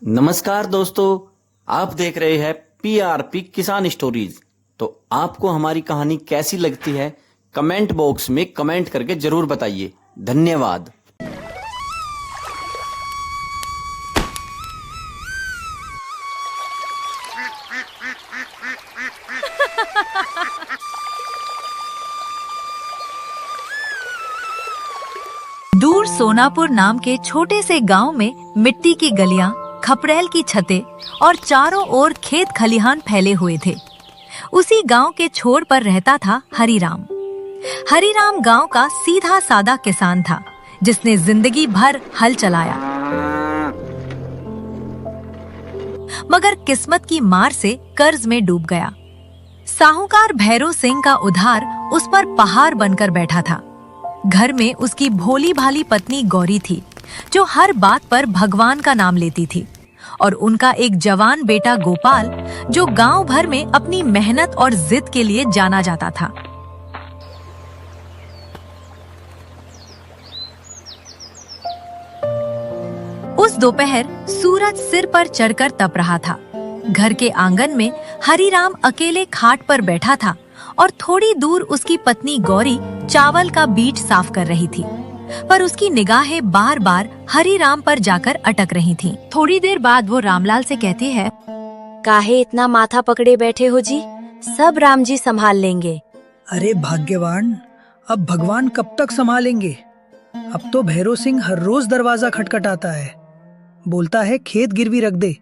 नमस्कार दोस्तों, आप देख रहे हैं पीआरपी किसान स्टोरीज। तो आपको हमारी कहानी कैसी लगती है कमेंट बॉक्स में कमेंट करके जरूर बताइए। धन्यवाद। दूर सोनापुर नाम के छोटे से गांव में मिट्टी की गलियां, खपरेल की छतें और चारों ओर खेत खलिहान फैले हुए थे। उसी गांव के छोर पर रहता था हरिराम। हरिराम गांव का सीधा सादा किसान था जिसने जिंदगी भर हल चलाया, मगर किस्मत की मार से कर्ज में डूब गया। साहूकार भैरव सिंह का उधार उस पर पहाड़ बनकर बैठा था। घर में उसकी भोली भाली पत्नी गौरी थी जो हर बात पर भगवान का नाम लेती थी, और उनका एक जवान बेटा गोपाल जो गांव भर में अपनी मेहनत और जिद के लिए जाना जाता था। उस दोपहर सूरज सिर पर चढ़कर तप रहा था। घर के आंगन में हरिराम अकेले खाट पर बैठा था और थोड़ी दूर उसकी पत्नी गौरी चावल का बीज साफ कर रही थी, पर उसकी निगाहें बार बार हरिराम पर जाकर अटक रही थीं। थोड़ी देर बाद वो रामलाल से कहती है, काहे इतना माथा पकड़े बैठे हो जी, सब राम जी संभाल लेंगे। अरे भाग्यवान, अब भगवान कब तक संभालेंगे। अब तो भैरव सिंह हर रोज दरवाजा खटखटाता है, बोलता है खेत गिरवी रख दे,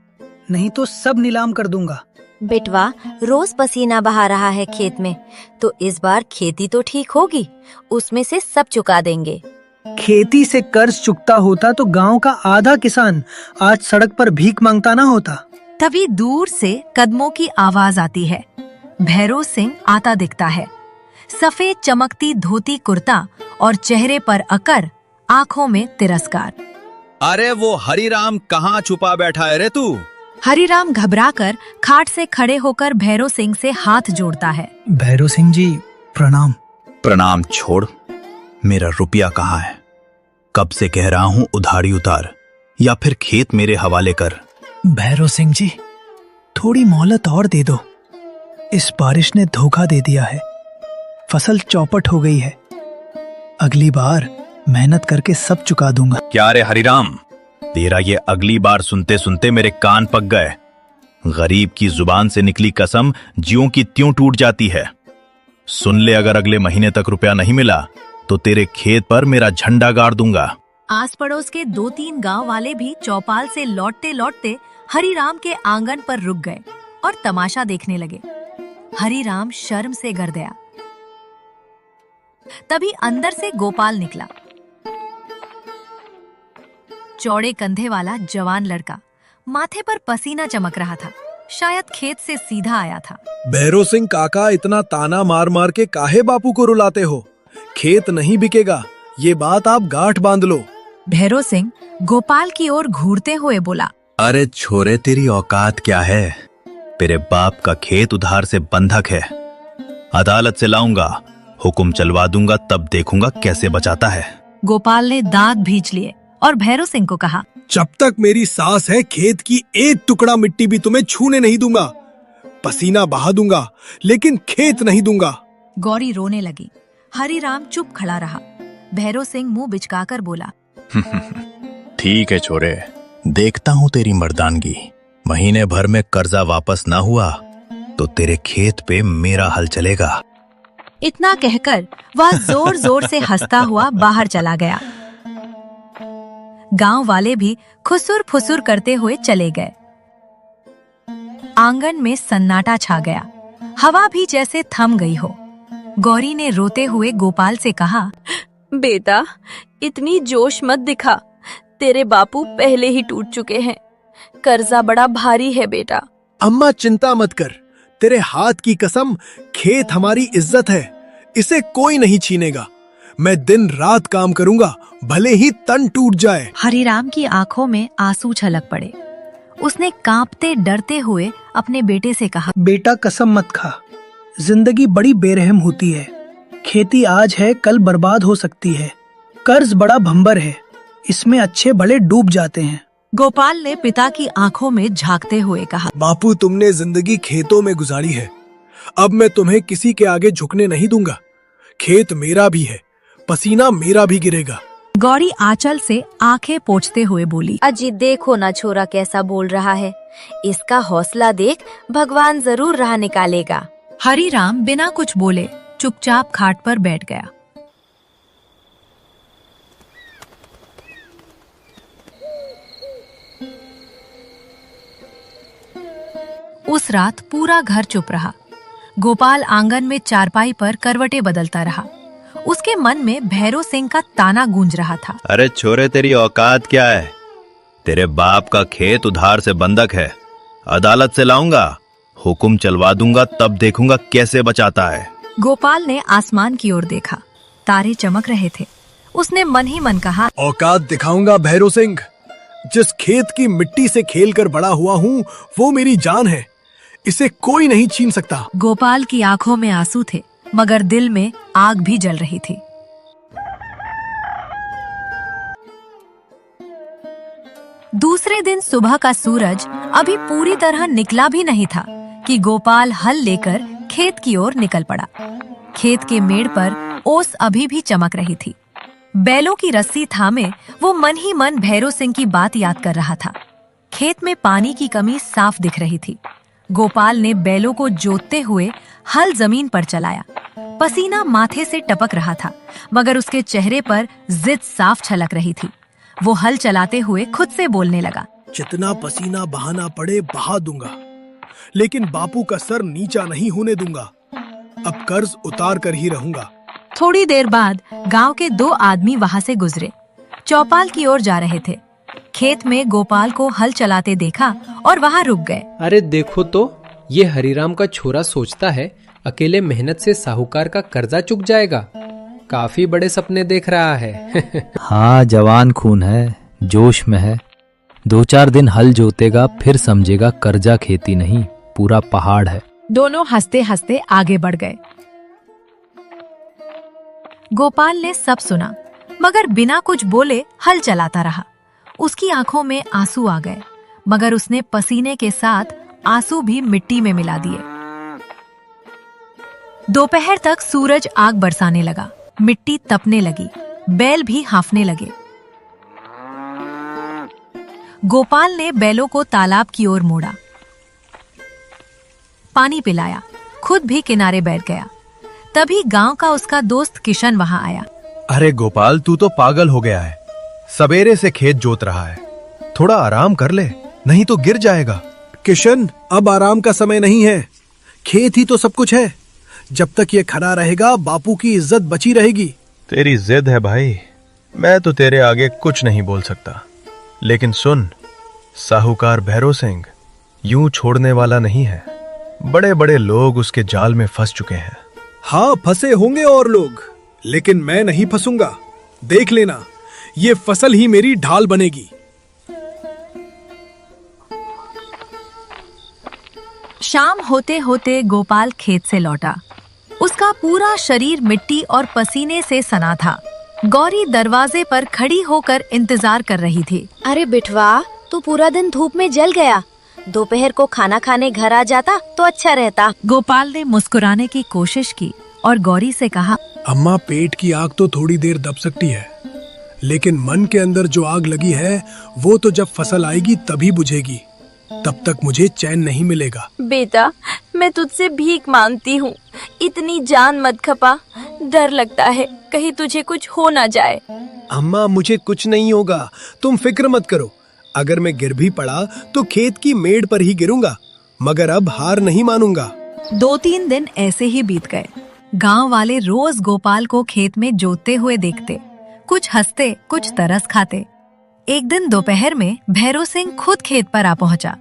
नहीं तो सब नीलाम कर दूंगा। बेटवा रोज पसीना बहा रहा है खेत में, तो इस बार खेती तो ठीक होगी, उसमें से सब चुका देंगे। खेती से कर्ज चुकता होता तो गांव का आधा किसान आज सड़क पर भीख मांगता ना होता। तभी दूर से कदमों की आवाज आती है। भैरव सिंह आता दिखता है। सफेद चमकती धोती कुर्ता और चेहरे पर अकर, आंखों में तिरस्कार। अरे वो हरिराम कहाँ छुपा बैठा है रे तू? हरिराम घबराकर खाट से खड़े होकर भैरव सिंह से हाथ जोड़ता है। भैरव सिंह जी प्रणाम। प्रणाम छोड़, मेरा रुपया कहाँ है? कब से कह रहा हूँ उधारी उतार या फिर खेत मेरे हवाले कर। भैरव सिंह जी थोड़ी मोहलत और दे दो, इस बारिश ने धोखा दे दिया है, फसल चौपट हो गई है। अगली बार मेहनत करके सब चुका दूंगा। क्या रे हरिराम, तेरा ये अगली बार सुनते सुनते मेरे कान पक गए। गरीब की जुबान से निकली कसम ज्यों की त्यों टूट जाती है। सुन ले, अगर अगले महीने तक रुपया नहीं मिला तो तेरे खेत पर मेरा झंडा गाड़ दूंगा। आस पड़ोस के 2-3 गांव वाले भी चौपाल से लौटते लौटते हरिराम के आंगन पर रुक गए और तमाशा देखने लगे। हरिराम शर्म से गर गया। तभी अंदर से गोपाल निकला। चौड़े कंधे वाला जवान लड़का, माथे पर पसीना चमक रहा था, शायद खेत से सीधा आया था। भैरव सिंह काका, इतना ताना मार मार के काहे बापू को रुलाते हो? खेत नहीं बिकेगा, ये बात आप गांठ बांध लो। भैरव सिंह गोपाल की ओर घूरते हुए बोला, अरे छोरे, तेरी औकात क्या है? तेरे बाप का खेत उधार से बंधक है। अदालत से लाऊंगा, हुक्म चलवा दूंगा, तब देखूंगा कैसे बचाता है। गोपाल ने दांत भींच लिए और भैरव सिंह को कहा, जब तक मेरी सांस है खेत की एक टुकड़ा मिट्टी भी तुम्हें छूने नहीं दूंगा। पसीना बहा दूंगा लेकिन खेत नहीं दूंगा। गौरी रोने लगी। हरिराम चुप खड़ा रहा। भैरव सिंह मुंह बिचकाकर बोला, ठीक है छोरे, देखता हूँ तेरी मर्दानगी। महीने भर में कर्जा वापस ना हुआ तो तेरे खेत पे मेरा हल चलेगा। इतना कहकर वह जोर जोर से हंसता हुआ बाहर चला गया। गांव वाले भी खुसुर फुसुर करते हुए चले गए। आंगन में सन्नाटा छा गया, हवा भी जैसे थम गई हो। गौरी ने रोते हुए गोपाल से कहा, बेटा इतनी जोश मत दिखा, तेरे बापू पहले ही टूट चुके हैं, कर्जा बड़ा भारी है बेटा। अम्मा चिंता मत कर, तेरे हाथ की कसम, खेत हमारी इज्जत है, इसे कोई नहीं छीनेगा। मैं दिन रात काम करूंगा, भले ही तन टूट जाए। हरिराम की आंखों में आंसू छलक पड़े। उसने कांपते डरते हुए अपने बेटे से कहा, बेटा कसम मत खा, जिंदगी बड़ी बेरहम होती है। खेती आज है कल बर्बाद हो सकती है। कर्ज बड़ा भंबर है, इसमें अच्छे भले डूब जाते हैं। गोपाल ने पिता की आंखों में झांकते हुए कहा। बापू, तुमने जिंदगी खेतों में गुजारी है, अब मैं तुम्हें किसी के आगे झुकने नहीं दूंगा। खेत मेरा भी है, पसीना मेरा भी गिरेगा। गौरी आंचल से आंखें पोंछते हुए बोली। अजी देखो ना छोरा कैसा बोल रहा है, इसका हौसला देख, भगवान जरूर राह निकालेगा। हरिराम बिना कुछ बोले चुपचाप खाट पर बैठ गया। उस रात पूरा घर चुप रहा। गोपाल आंगन में चारपाई पर करवटें बदलता रहा। उसके मन में भैरव सिंह का ताना गूंज रहा था। अरे छोरे, तेरी औकात क्या है? तेरे बाप का खेत उधार से बंधक है, अदालत से लाऊंगा, हुक्म चलवा दूंगा, तब देखूंगा कैसे बचाता है। गोपाल ने आसमान की ओर देखा, तारे चमक रहे थे। उसने मन ही मन कहा, औकात दिखाऊंगा भैरव सिंह। जिस खेत की मिट्टी से खेलकर बड़ा हुआ हूँ, वो मेरी जान है, इसे कोई नहीं छीन सकता। गोपाल की आंखों में आंसू थे, मगर दिल में आग भी जल रही थी। दूसरे दिन सुबह का सूरज अभी पूरी तरह निकला भी नहीं था कि गोपाल हल लेकर खेत की ओर निकल पड़ा। खेत के मेड़ पर ओस अभी भी चमक रही थी। बैलों की रस्सी थामे वो मन ही मन भैरव सिंह की बात याद कर रहा था। खेत में पानी की कमी साफ दिख रही थी। गोपाल ने बैलों को जोतते हुए हल जमीन पर चलाया। पसीना माथे से टपक रहा था, मगर उसके चेहरे पर जिद साफ छलक रही थी। वो हल चलाते हुए खुद से बोलने लगा, जितना पसीना बहाना पड़े बहा दूंगा, लेकिन बापू का सर नीचा नहीं होने दूंगा। अब कर्ज उतार कर ही रहूंगा। थोड़ी देर बाद गांव के 2 आदमी वहां से गुजरे। चौपाल की ओर जा रहे थे। खेत में गोपाल को हल चलाते देखा और वहां रुक गए। अरे देखो तो, ये हरिराम का छोरा सोचता है अकेले मेहनत से साहूकार का कर्जा चुक जाएगा। काफी बड़े सपने देख रहा है। हाँ, जवान खून है, जोश में है। 2-4 दिन हल जोतेगा, फिर समझेगा कर्जा खेती नहीं, पूरा पहाड़ है। दोनों हंसते हंसते आगे बढ़ गए। गोपाल ने सब सुना, मगर बिना कुछ बोले हल चलाता रहा। उसकी आंखों में आंसू आ गए, मगर उसने पसीने के साथ आंसू भी मिट्टी में मिला दिए। दोपहर तक सूरज आग बरसाने लगा, मिट्टी तपने लगी, बैल भी हांफने लगे। गोपाल ने बैलों को तालाब की ओर मोड़ा, पानी पिलाया, खुद भी किनारे बैठ गया। तभी गांव का उसका दोस्त किशन वहां आया। अरे गोपाल, तू तो पागल हो गया है। सवेरे से खेत जोत रहा है, थोड़ा आराम कर ले, नहीं तो गिर जाएगा। किशन, अब आराम का समय नहीं है। खेत ही तो सब कुछ है। जब तक ये खड़ा रहेगा, बापू की इज्जत बची रहेगी। तेरी जिद है भाई, मैं तो तेरे आगे कुछ नहीं बोल सकता। लेकिन सुन, साहूकार भैरव सिंह यूं छोड़ने वाला नहीं है। बड़े बड़े लोग उसके जाल में फंस चुके हैं। हाँ, फंसे होंगे और लोग, लेकिन मैं नहीं फंसूंगा। देख लेना, ये फसल ही मेरी ढाल बनेगी। शाम होते होते गोपाल खेत से लौटा। उसका पूरा शरीर मिट्टी और पसीने से सना था। गौरी दरवाजे पर खड़ी होकर इंतजार कर रही थी। अरे बिठवा, तू पूरा दिन धूप में जल गया। दोपहर को खाना खाने घर आ जाता तो अच्छा रहता। गोपाल ने मुस्कुराने की कोशिश की और गौरी से कहा, अम्मा, पेट की आग तो थोड़ी देर दब सकती है, लेकिन मन के अंदर जो आग लगी है, वो तो जब फसल आएगी तभी बुझेगी। तब तक मुझे चैन नहीं मिलेगा। बेटा, मैं तुझसे भीख मांगती हूँ, इतनी जान मत खपा। डर लगता है कहीं तुझे कुछ हो ना जाए। अम्मा, मुझे कुछ नहीं होगा, तुम फिक्र मत करो। अगर मैं गिर भी पड़ा तो खेत की मेड़ पर ही गिरूंगा, मगर अब हार नहीं मानूंगा। 2-3 दिन ऐसे ही बीत गए। गांव वाले रोज गोपाल को खेत में जोतते हुए देखते, कुछ हंसते, कुछ तरस खाते। एक दिन दोपहर में भैरव सिंह खुद खेत पर आ पहुंचा।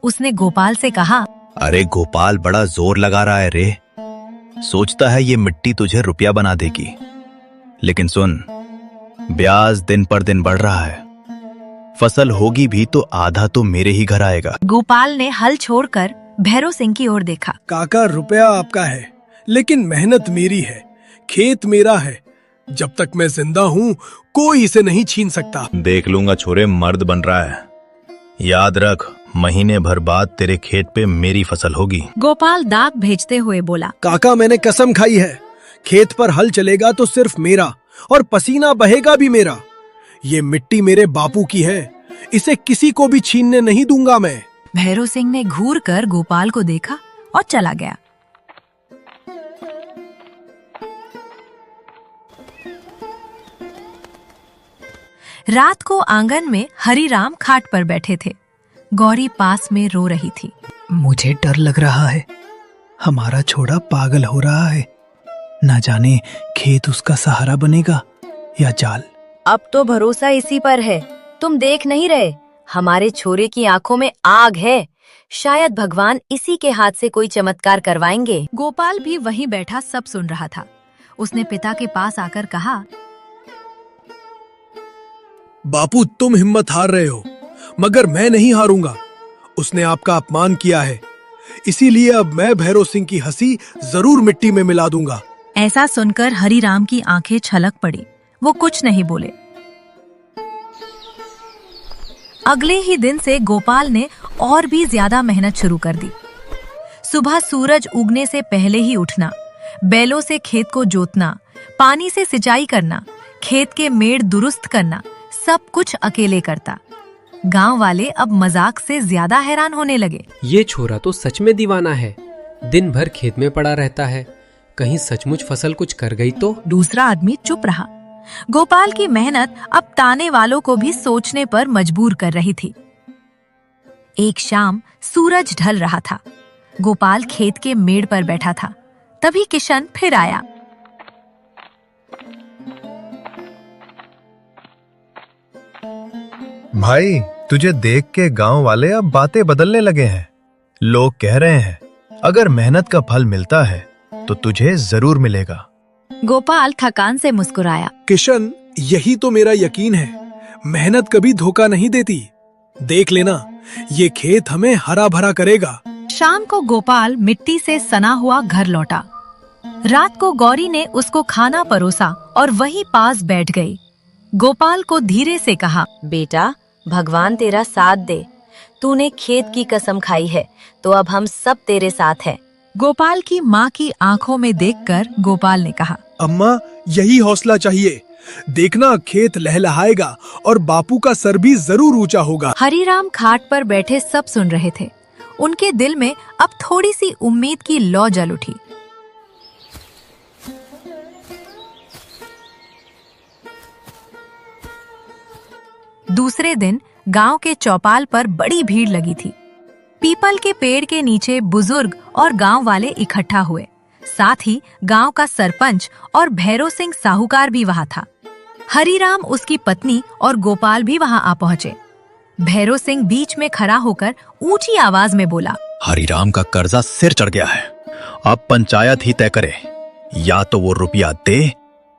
उसने गोपाल से कहा, अरे गोपाल, बड़ा जोर लगा रहा है रे। सोचता है ये मिट्टी तुझे रुपया बना देगी, लेकिन सुन, ब्याज दिन पर दिन बढ़ रहा है। फसल होगी भी तो आधा तो मेरे ही घर आएगा। गोपाल ने हल छोड़कर भैरव सिंह की ओर देखा। काका, रुपया आपका है, लेकिन मेहनत मेरी है, खेत मेरा है। जब तक मैं जिंदा हूँ, कोई इसे नहीं छीन सकता। देख लूंगा छोरे, मर्द बन रहा है। याद रख, महीने भर बाद तेरे खेत पे मेरी फसल होगी। गोपाल डाक भेजते हुए बोला। काका, मैंने कसम खाई है, खेत पर हल चलेगा तो सिर्फ मेरा और पसीना बहेगा भी मेरा। ये मिट्टी मेरे बापू की है, इसे किसी को भी छीनने नहीं दूंगा मैं। भैरव सिंह ने घूर कर गोपाल को देखा और चला गया। रात को आंगन में हरिराम खाट पर बैठे थे। गौरी पास में रो रही थी। मुझे डर लग रहा है, हमारा छोड़ा पागल हो रहा है। ना जाने खेत उसका सहारा बनेगा या जाल। अब तो भरोसा इसी पर है। तुम देख नहीं रहे, हमारे छोरे की आंखों में आग है। शायद भगवान इसी के हाथ से कोई चमत्कार करवाएंगे। गोपाल भी वहीं बैठा सब सुन रहा था। उसने पिता के पास आकर कहा, बापू, तुम हिम्मत हार रहे हो, मगर मैं नहीं हारूंगा। उसने आपका अपमान किया है, इसीलिए अब मैं भैरव सिंह की हंसी जरूर मिट्टी में मिला दूंगा। ऐसा सुनकर हरिराम की आंखें छलक पड़ी। वो कुछ नहीं बोले। अगले ही दिन से गोपाल ने और भी ज्यादा मेहनत शुरू कर दी। सुबह सूरज उगने से पहले ही उठना, बैलों से खेत को जोतना, पानी से सिंचाई करना, खेत के मेड़ दुरुस्त करना, सब कुछ अकेले करता। गांव वाले अब मजाक से ज्यादा हैरान होने लगे। ये छोरा तो सच में दीवाना है, दिन भर खेत में पड़ा रहता है। कहीं सचमुच फसल कुछ कर गई तो? दूसरा आदमी चुप रहा। गोपाल की मेहनत अब ताने वालों को भी सोचने पर मजबूर कर रही थी। एक शाम सूरज ढल रहा था। गोपाल खेत के मेड़ पर बैठा था। तभी किशन फिर आया। भाई, तुझे देख के गांव वाले अब बातें बदलने लगे हैं। लोग कह रहे हैं अगर मेहनत का फल मिलता है तो तुझे जरूर मिलेगा। गोपाल थकान से मुस्कुराया। किशन, यही तो मेरा यकीन है, मेहनत कभी धोखा नहीं देती। देख लेना, ये खेत हमें हरा भरा करेगा। शाम को गोपाल मिट्टी से सना हुआ घर लौटा। रात को गौरी ने उसको खाना परोसा और वहीं पास बैठ गई। गोपाल को धीरे से कहा, बेटा, भगवान तेरा साथ दे। तूने खेत की कसम खाई है तो अब हम सब तेरे साथ हैं। गोपाल की माँ की आंखों में देखकर गोपाल ने कहा, अम्मा, यही हौसला चाहिए। देखना, खेत लहलहाएगा और बापू का सर भी जरूर ऊंचा होगा। हरिराम खाट पर बैठे सब सुन रहे थे। उनके दिल में अब थोड़ी सी उम्मीद की लौ जल उठी। दूसरे दिन गांव के चौपाल पर बड़ी भीड़ लगी थी। पीपल के पेड़ के नीचे बुजुर्ग और गांव वाले इकट्ठा हुए। साथ ही गांव का सरपंच और भैरव सिंह साहूकार भी वहां था। हरिराम, उसकी पत्नी और गोपाल भी वहां आ पहुंचे। भैरव सिंह बीच में खड़ा होकर ऊंची आवाज में बोला, हरिराम का कर्जा सिर चढ़ गया है। अब पंचायत ही तय करे, या तो वो रुपया दे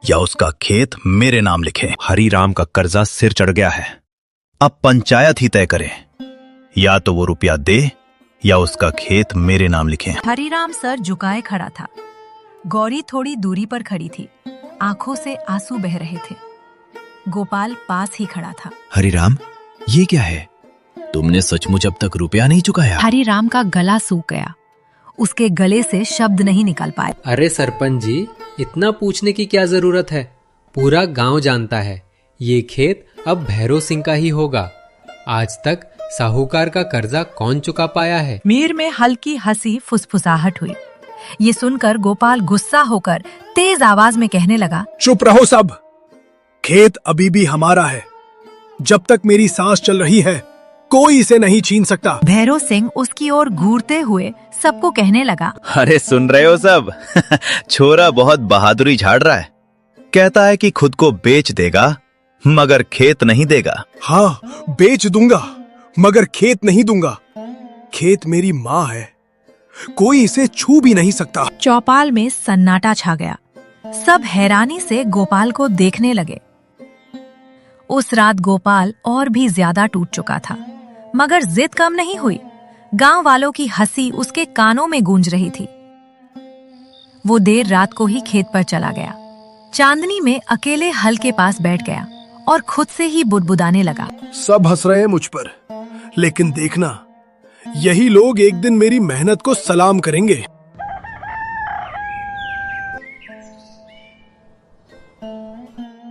या उसका खेत मेरे नाम लिखे। हरिराम का कर्जा सिर चढ़ गया है, अब पंचायत ही तय करे, या तो वो रुपया दे या उसका खेत मेरे नाम लिखे। हरिराम सर झुकाए खड़ा था। गौरी थोड़ी दूरी पर खड़ी थी। आंखों से आंसू बह रहे थे। गोपाल पास ही खड़ा था। हरिराम, ये क्या है? तुमने सचमुच अब तक रुपया नहीं चुकाया? हरिराम का गला सूख गया। उसके गले से शब्द नहीं निकल पाए। अरे सरपंच जी, इतना पूछने की क्या जरूरत है? पूरा गांव जानता है ये खेत अब भैरव सिंह का ही होगा। आज तक साहूकार का कर्जा कौन चुका पाया है? मीर में हल्की हंसी फुसफुसाहट हुई। ये सुनकर गोपाल गुस्सा होकर तेज आवाज में कहने लगा, चुप रहो सब, खेत अभी भी हमारा है। जब तक मेरी सांस चल रही है कोई इसे नहीं छीन सकता। भैरव सिंह उसकी ओर घूरते हुए सबको कहने लगा, अरे सुन रहे हो सब? छोरा बहुत बहादुरी झाड़ रहा है। कहता है कि खुद को बेच देगा मगर खेत नहीं देगा। हाँ, बेच दूंगा मगर खेत नहीं दूंगा। खेत मेरी माँ है, कोई इसे छू भी नहीं सकता। चौपाल में सन्नाटा छा गया। सब हैरानी से गोपाल को देखने लगे। उस रात गोपाल और भी ज्यादा टूट चुका था, मगर जिद कम नहीं हुई। गांव वालों की हंसी उसके कानों में गूंज रही थी। वो देर रात को ही खेत पर चला गया। चांदनी में अकेले हल के पास बैठ गया और खुद से ही बुदबुदाने लगा, सब हंस रहे हैं मुझ पर, लेकिन देखना, यही लोग एक दिन मेरी मेहनत को सलाम करेंगे।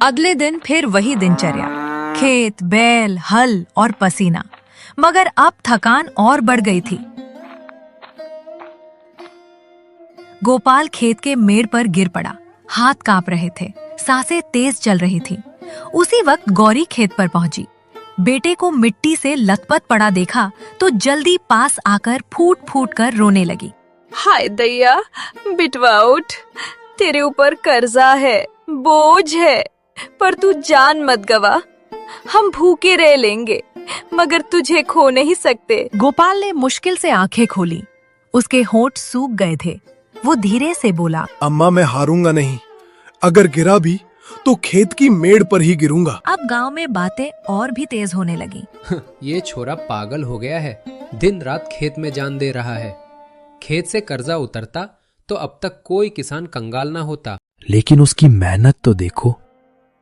अगले दिन फिर वही दिनचर्या, खेत, बैल, हल और पसीना, मगर अब थकान और बढ़ गई थी। गोपाल खेत के मेड़ पर गिर पड़ा, हाथ कांप रहे थे, सांसें तेज चल रही थी। उसी वक्त गौरी खेत पर पहुंची। बेटे को मिट्टी से लथपथ पड़ा देखा तो जल्दी पास आकर फूट फूट कर रोने लगी। हाय दैया, बिटवा उठ, तेरे ऊपर कर्जा है, बोझ है, पर तू जान मत गवा। हम भूखे रह लेंगे मगर तुझे खो नहीं सकते। गोपाल ने मुश्किल से आंखें खोली, उसके होंठ सूख गए थे। वो धीरे से बोला, अम्मा मैं हारूंगा नहीं, अगर गिरा भी तो खेत की मेड़ पर ही गिरूंगा। अब गांव में बातें और भी तेज होने लगी। ये छोरा पागल हो गया है, दिन रात खेत में जान दे रहा है। खेत से कर्जा उतरता तो अब तक कोई किसान कंगाल ना होता। लेकिन उसकी मेहनत तो देखो,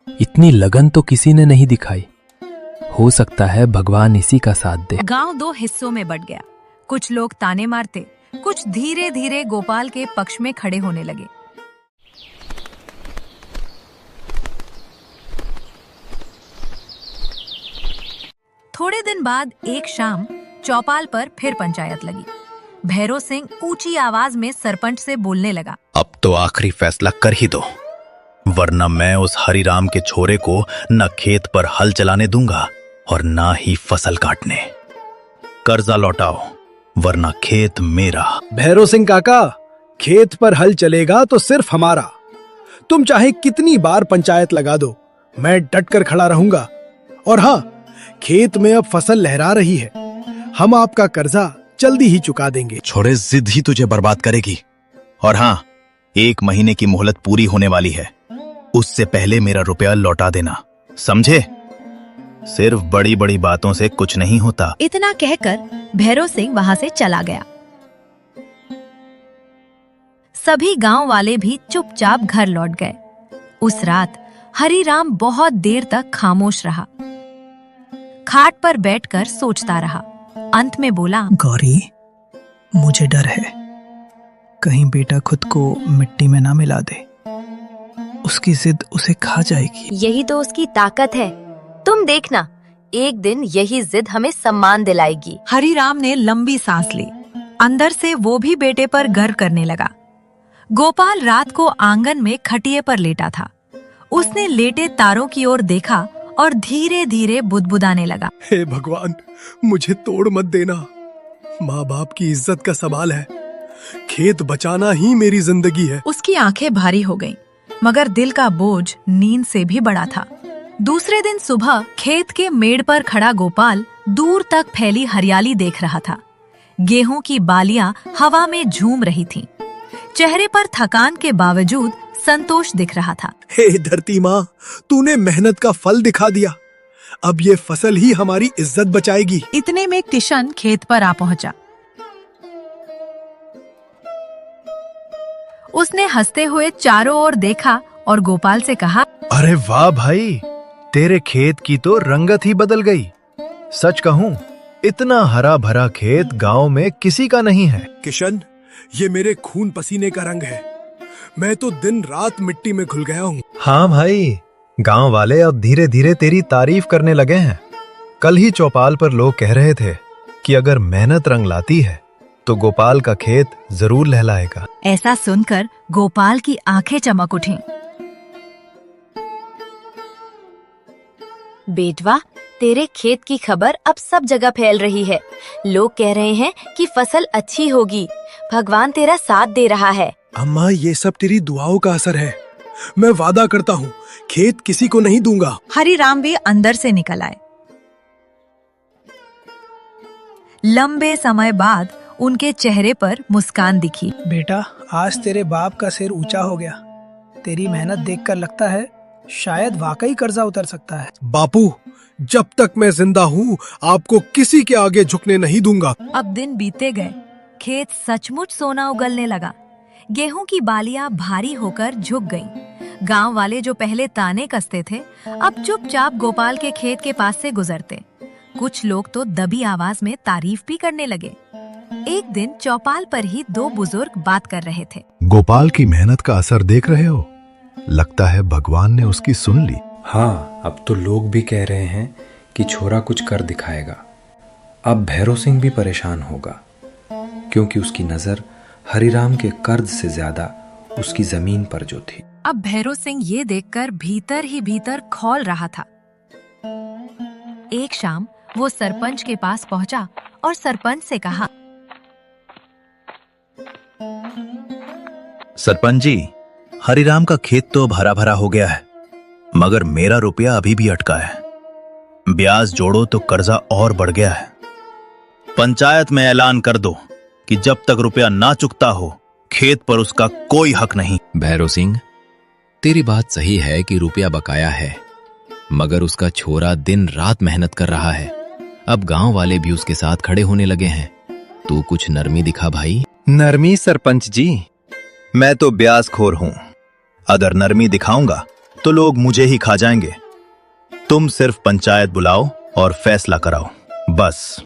इतनी लगन तो किसी ने नहीं दिखाई। हो सकता है भगवान इसी का साथ दे। गांव दो हिस्सों में बंट गया। कुछ लोग ताने मारते, कुछ धीरे धीरे गोपाल के पक्ष में खड़े होने लगे। थोड़े दिन बाद एक शाम चौपाल पर फिर पंचायत लगी। भैरव सिंह ऊंची आवाज में सरपंच से बोलने लगा, अब तो आखिरी फैसला कर ही दो, वरना मैं उस हरिराम के छोरे को न खेत पर हल चलाने दूंगा और ना ही फसल काटने। कर्जा लौटाओ वरना खेत मेरा। भैरव सिंह काका, खेत पर हल चलेगा तो सिर्फ हमारा। तुम चाहे कितनी बार पंचायत लगा दो, मैं डट कर खड़ा रहूंगा। और हाँ, खेत में अब फसल लहरा रही है, हम आपका कर्जा जल्दी ही चुका देंगे। छोरे, जिद ही तुझे बर्बाद करेगी। और हाँ, 1 महीने की मोहलत पूरी होने वाली है, उससे पहले मेरा रुपया लौटा देना, समझे? सिर्फ बड़ी बड़ी बातों से कुछ नहीं होता। इतना कहकर भैरव सिंह वहां से चला गया। सभी गांव वाले भी चुपचाप घर लौट गए। उस रात हरिराम बहुत देर तक खामोश रहा, खाट पर बैठकर सोचता रहा। अंत में बोला, गौरी, मुझे डर है कहीं बेटा खुद को मिट्टी में ना मिला दे। उसकी जिद उसे खा जाएगी। यही तो उसकी ताकत है, तुम देखना, एक दिन यही जिद हमें सम्मान दिलाएगी। हरिराम ने लंबी सांस ली। अंदर से वो भी बेटे पर गर्व करने लगा। गोपाल रात को आंगन में खटिए पर लेटा था। उसने लेटे तारों की ओर देखा और धीरे धीरे बुदबुदाने लगा, हे भगवान, मुझे तोड़ मत देना। माँ बाप की इज्जत का सवाल है, खेत बचाना ही मेरी जिंदगी है। उसकी आंखें भारी हो गईं, मगर दिल का बोझ नींद से भी बड़ा था। दूसरे दिन सुबह खेत के मेड़ पर खड़ा गोपाल दूर तक फैली हरियाली देख रहा था। गेहूं की बालियां हवा में झूम रही थीं। चेहरे पर थकान के बावजूद संतोष दिख रहा था। हे धरती माँ, तूने मेहनत का फल दिखा दिया। अब ये फसल ही हमारी इज्जत बचाएगी। इतने में किशन खेत पर आ पहुंचा। उसने हंसते हुए चारों ओर देखा और गोपाल से कहा, अरे वाह भाई, तेरे खेत की तो रंगत ही बदल गई। सच कहूं, इतना हरा भरा खेत गांव में किसी का नहीं है। किशन, ये मेरे खून पसीने का रंग है। मैं तो दिन रात मिट्टी में घुल गया हूँ। हाँ भाई, गांव वाले अब धीरे धीरे तेरी तारीफ करने लगे हैं। कल ही चौपाल पर लोग कह रहे थे कि अगर मेहनत रंग लाती है तो गोपाल का खेत जरूर लहलाएगा। ऐसा सुनकर गोपाल की आंखें चमक उठीं। बेटवा, तेरे खेत की खबर अब सब जगह फैल रही है। लोग कह रहे हैं कि फसल अच्छी होगी। भगवान तेरा साथ दे रहा है। अम्मा, ये सब तेरी दुआओं का असर है। मैं वादा करता हूँ, खेत किसी को नहीं दूंगा। हरिराम भी अंदर से निकल आए। लंबे समय बाद उनके चेहरे पर मुस्कान दिखी। बेटा, आज तेरे बाप का सिर ऊंचा हो गया। तेरी मेहनत देखकर लगता है शायद वाकई कर्जा उतर सकता है। बापू, जब तक मैं जिंदा हूँ आपको किसी के आगे झुकने नहीं दूंगा। अब दिन बीते गए। खेत सचमुच सोना उगलने लगा। गेहूं की बालियां भारी होकर झुक गईं। गांव वाले जो पहले ताने कसते थे, अब चुपचाप गोपाल के खेत के पास से गुजरते। कुछ लोग तो दबी आवाज में तारीफ भी करने लगे। एक दिन चौपाल पर ही दो बुजुर्ग बात कर रहे थे। गोपाल की मेहनत का असर देख रहे हो? लगता है भगवान ने उसकी सुन ली। हाँ, अब तो लोग भी कह रहे हैं कि छोरा कुछ कर दिखाएगा। अब भैरव सिंह भी परेशान होगा, क्योंकि उसकी नजर हरिराम के कर्ज से ज्यादा उसकी जमीन पर जो थी। अब भैरव सिंह ये देखकर भीतर ही भीतर खौल रहा था। एक शाम वो सरपंच के पास पहुंचा और सरपंच से कहा, सरपंच जी, हरिराम का खेत तो अब हरा भरा हो गया है, मगर मेरा रुपया अभी भी अटका है। ब्याज जोड़ो तो कर्जा और बढ़ गया है। पंचायत में ऐलान कर दो कि जब तक रुपया ना चुकता हो, खेत पर उसका कोई हक नहीं। भैरव सिंह, तेरी बात सही है कि रुपया बकाया है, मगर उसका छोरा दिन रात मेहनत कर रहा है। अब गांव वाले भी उसके साथ खड़े होने लगे हैं। तू कुछ नरमी दिखा भाई। नरमी सरपंच जी, मैं तो ब्याजखोर हूं। अगर नरमी दिखाऊंगा तो लोग मुझे ही खा जाएंगे। तुम सिर्फ पंचायत बुलाओ और फैसला कराओ, बस।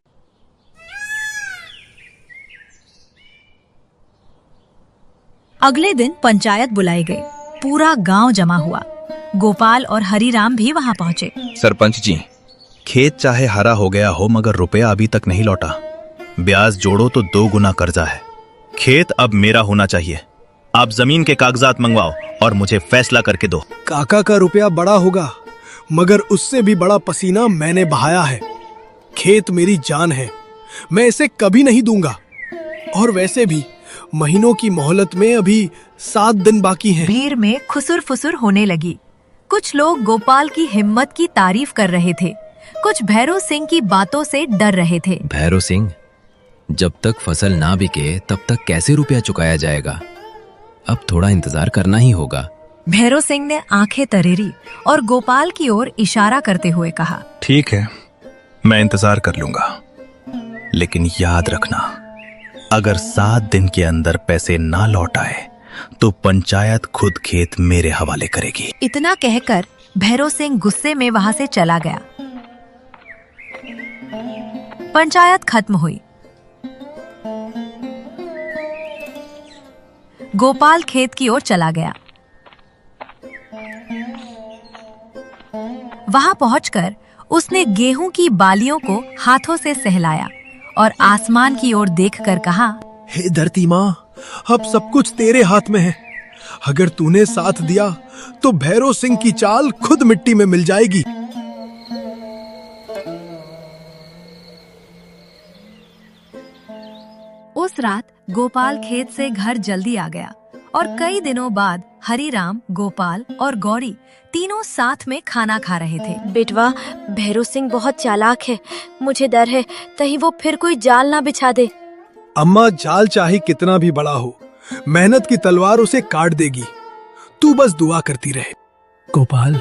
अगले दिन पंचायत बुलाई गई। पूरा गांव जमा हुआ। गोपाल और हरिराम भी वहां पहुंचे। सरपंच जी, खेत चाहे हरा हो गया हो, मगर रुपया अभी तक नहीं लौटा। ब्याज जोड़ो तो 2 गुना कर्जा है। खेत अब मेरा होना चाहिए। आप जमीन के कागजात मंगवाओ और मुझे फैसला करके दो। काका का रुपया बड़ा होगा, मगर उससे भी बड़ा पसीना मैंने बहाया है। खेत मेरी जान है, मैं इसे कभी नहीं दूंगा। और वैसे भी महीनों की मोहलत में अभी 7 दिन बाकी हैं। भीड़ में खुसुर फुसुर होने लगी। कुछ लोग गोपाल की हिम्मत की तारीफ कर रहे थे, कुछ भैरव सिंह की बातों से डर रहे थे। भैरव सिंह, जब तक फसल ना बिके तब तक कैसे रुपया चुकाया जाएगा? अब थोड़ा इंतजार करना ही होगा। भैरव सिंह ने आंखें तरेरी और गोपाल की ओर इशारा करते हुए कहा, ठीक है, मैं इंतजार कर लूंगा, लेकिन याद रखना, अगर 7 दिन के अंदर पैसे ना लौट आए तो पंचायत खुद खेत मेरे हवाले करेगी। इतना कहकर भैरव सिंह गुस्से में वहां से चला गया। पंचायत खत्म हुई। गोपाल खेत की ओर चला गया। वहां पहुंचकर उसने गेहूं की बालियों को हाथों से सहलाया और आसमान की ओर देखकर कहा, हे धरती माँ, अब सब कुछ तेरे हाथ में है। अगर तूने साथ दिया तो भैरव सिंह की चाल खुद मिट्टी में मिल जाएगी। उस रात गोपाल खेत से घर जल्दी आ गया और कई दिनों बाद हरिराम, गोपाल और गौरी तीनों साथ में खाना खा रहे थे। बेटवा, भैरव सिंह बहुत चालाक है। मुझे डर है कहीं वो फिर कोई जाल ना बिछा दे। अम्मा, जाल चाहे कितना भी बड़ा हो, मेहनत की तलवार उसे काट देगी। तू बस दुआ करती रहे। गोपाल,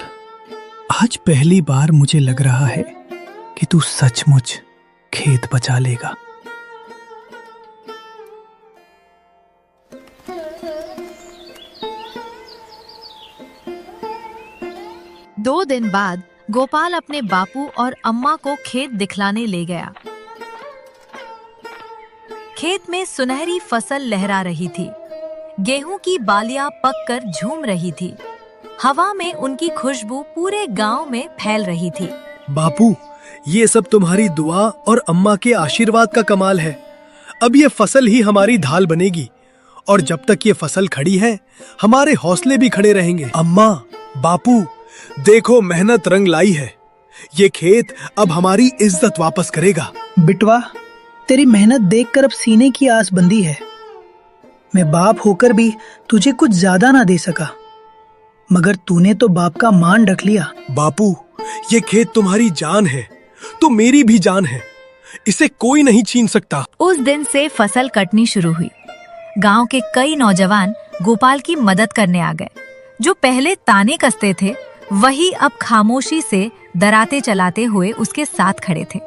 आज पहली बार मुझे लग रहा है कि तू सचमुच खेत बचा लेगा। दो दिन बाद गोपाल अपने बापू और अम्मा को खेत दिखलाने ले गया। खेत में सुनहरी फसल लहरा रही थी। गेहूं की बालियां पककर झूम रही थी। हवा में उनकी खुशबू पूरे गांव में फैल रही थी। बापू, ये सब तुम्हारी दुआ और अम्मा के आशीर्वाद का कमाल है। अब ये फसल ही हमारी ढाल बनेगी, और जब तक ये फसल खड़ी है, हमारे हौसले भी खड़े रहेंगे। अम्मा, बापू, देखो मेहनत रंग लाई है। ये खेत अब हमारी इज्जत वापस करेगा। बिटवा, तेरी मेहनत देखकर अब सीने की आस बंधी है। मैं बाप होकर भी तुझे कुछ ज्यादा ना दे सका, मगर तूने तो बाप का मान रख लिया। बापू, ये खेत तुम्हारी जान है तो मेरी भी जान है। इसे कोई नहीं छीन सकता। उस दिन से फसल कटनी शुरू हुई। गांव के कई नौजवान गोपाल की मदद करने आ गए। जो पहले ताने कसते थे, वही अब खामोशी से डराते चलाते हुए उसके साथ खड़े थे।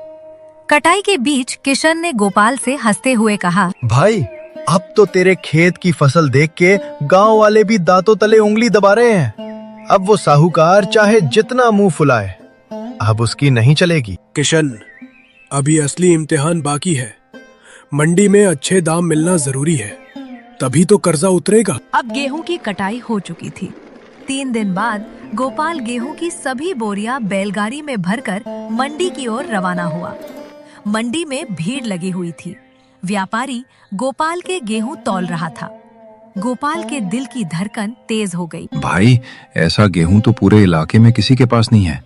कटाई के बीच किशन ने गोपाल से हंसते हुए कहा, भाई, अब तो तेरे खेत की फसल देख के गांव वाले भी दांतों तले उंगली दबा रहे हैं। अब वो साहूकार चाहे जितना मुंह फुलाए, अब उसकी नहीं चलेगी। किशन, अभी असली इम्तिहान बाकी है। मंडी में अच्छे दाम मिलना जरूरी है, तभी तो कर्जा उतरेगा। अब गेहूं की कटाई हो चुकी थी। 3 दिन बाद गोपाल गेहूं की सभी बोरियां बैलगाड़ी में भरकर मंडी की ओर रवाना हुआ। मंडी में भीड़ लगी हुई थी। व्यापारी गोपाल के गेहूं तौल रहा था। गोपाल के दिल की धड़कन तेज हो गई। भाई, ऐसा गेहूं तो पूरे इलाके में किसी के पास नहीं है।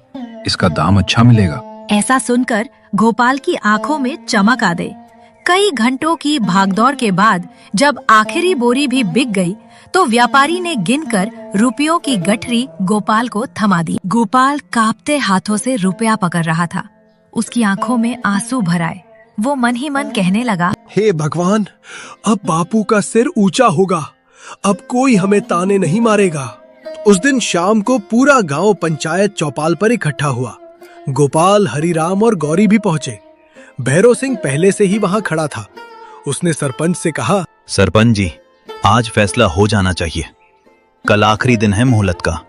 इसका दाम अच्छा मिलेगा। ऐसा सुनकर गोपाल की आंखों में चमक आ गई। कई घंटों की भागदौड़ के बाद जब आखिरी बोरी भी बिक गई, तो व्यापारी ने गिनकर रुपयों की गठरी गोपाल को थमा दी। गोपाल कांपते हाथों से रुपया पकड़ रहा था। उसकी आंखों में आंसू भर आए। वो मन ही मन कहने लगा, हे भगवान, अब बापू का सिर ऊंचा होगा। अब कोई हमें ताने नहीं मारेगा। उस दिन शाम को पूरा गांव पंचायत चौपाल पर इकट्ठा हुआ। गोपाल, हरिराम और गौरी भी पहुंचे। भैरव सिंह पहले से ही वहां खड़ा था। उसने सरपंच से कहा, सरपंच जी, आज फैसला हो जाना चाहिए। कल आखिरी दिन है मोहलत का।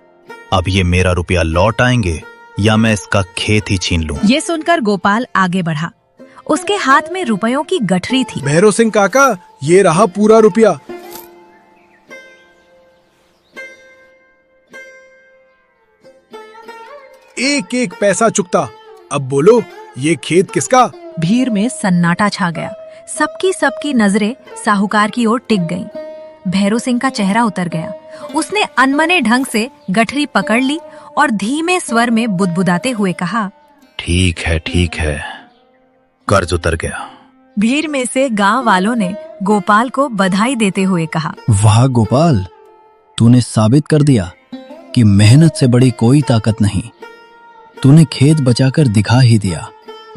अब ये मेरा रुपया लौट आएंगे या मैं इसका खेत ही छीन लूं। ये सुनकर गोपाल आगे बढ़ा। उसके हाथ में रुपयों की गठरी थी। भैरव सिंह काका, ये रहा पूरा रुपया। एक एक पैसा चुकता। अब बोलो, ये खेत किसका? भीड़ में सन्नाटा छा गया। सबकी नजरें साहूकार की ओर टिक गईं। भैरव सिंह का चेहरा उतर गया। उसने अनमने ढंग से गठरी पकड़ ली और धीमे स्वर में बुदबुदाते हुए कहा, ठीक है, कर्ज उतर गया। भीड़ में से गांव वालों ने गोपाल को बधाई देते हुए कहा, वाह गोपाल, तूने साबित कर दिया कि मेहनत से बड़ी कोई ताकत नहीं। तूने खेत बचाकर दिखा ही दिया।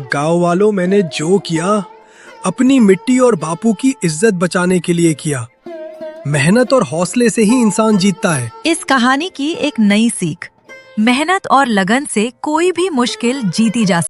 गांव वालों, मैंने जो किया अपनी मिट्टी और बापू की इज्जत बचाने के लिए किया। मेहनत और हौसले से ही इंसान जीतता है। इस कहानी की एक नई सीख, मेहनत और लगन से कोई भी मुश्किल जीती जा